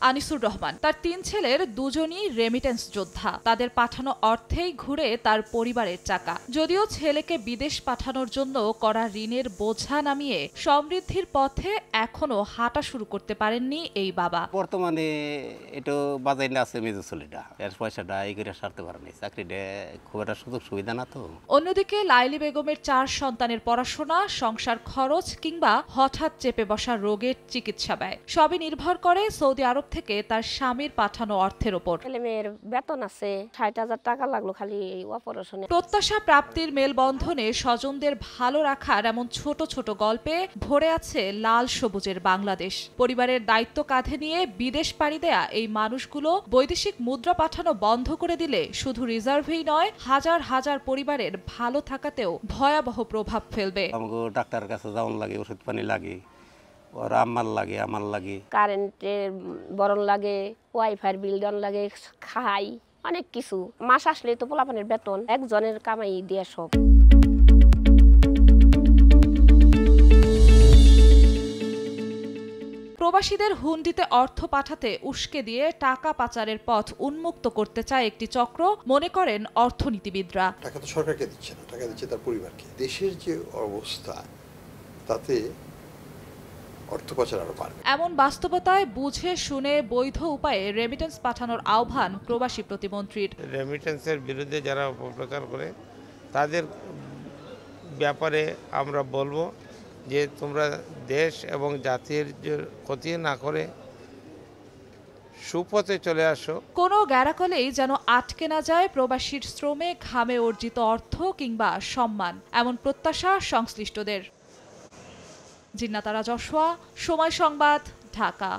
আনিসুর রহমান। তার ৩ ছেলের দুজনই রেমিটেন্স যোদ্ধা। তাদের পাঠানো অর্থেই ঘুরে তার পরিবারের চাকা। যদিও ছেলেকে বিদেশ পাঠানোর জন্য করা ঋণের বোঝা নামিয়ে সমৃদ্ধির পথে এখনো হাঁটা শুরু করতে পারেননি এই বাবা। বর্তমানে এটা বাজাই না আছে মেজো ছেলেটা, এর পয়সাটা এই করে সারতে পারেনি, চাকরিটা খুব একটা সুযোগ সুবিধা না তো। অন্যদিকে লাইলি বেগমের 4 সন্তানের পড়াশোনা, সংসার খরচ কিংবা হঠাৎ চেপে বসা রোগের চিকিৎসা ব্যয় সবই নির্ভর করে সৌদি আরব থেকে তার স্বামীর পাঠানো অর্থের ওপর। ছেলেমেয়ের বেতন আছে, ৬০,০০০ টাকা লাগলো খালি এই অপারেশনে। প্রত্যাশা প্রাপ্তির মেলবন্ধনে স্বজনদের ভালো রাখার এমন ছোট ছোট গল্পে ভরে আছে লাল সবুজের বাংলাদেশ। পরিবারের দায়িত্ব কাঁধে নিয়ে বিদেশ পাড়ি দেয়া এই মানুষগুলো বৈদেশিক মুদ্রা পাঠানো বন্ধ করে দিলে শুধু রিজার্ভেই নয়, হাজার হাজার পরিবারের ভালো থাকাতেও ভয়াবহ প্রভাব ফেলবে। আমাকে ডাক্তারের কাছে যাওয়ার লাগে, ওষুধ পানি লাগে, ওর আমার লাগে কারেন্টের বরণ লাগে, ওয়াইফাই বিল দেন লাগে, খাই অনেক কিছু। মাস আসলে তো পোলাপানের বেতন একজনের কামাই দিয়ে সব। প্রবাসীদের হুন্ডিতে অর্থ পাঠাতে উস্কে দিয়ে টাকা পাচারের পথ উন্মুক্ত করতে চায় একটি চক্র, মনে করেন অর্থনীতিবিদরা। টাকা তো সরকারকে দিচ্ছে না, টাকা দিচ্ছে তার পরিবারকে। দেশের যে অবস্থা তাতে অর্থ পাচার আরো বাড়বে। এমন বাস্তবতায় বুঝে শুনে বৈধ উপায়ে রেমিটেন্স পাঠানোর আহ্বান প্রবাসী প্রতিমন্ত্রীর। রেমিটেন্সের বিরুদ্ধে যারা অপপ্রচার করে তাদের ব্যাপারে আমরা বলবো যে তোমরা দেশ এবং জাতির ক্ষতি না করে সুপথে চলে আসো। কোনো গ্যারাকলেই যেন আটকে না যায় প্রবাসীর শ্রমে ঘামে অর্জিত অর্থ কিংবা সম্মান, এমন প্রত্যাশা সংশ্লিষ্টদের। জিন্নাত আরা জশোয়া, সময় সংবাদ, ঢাকা।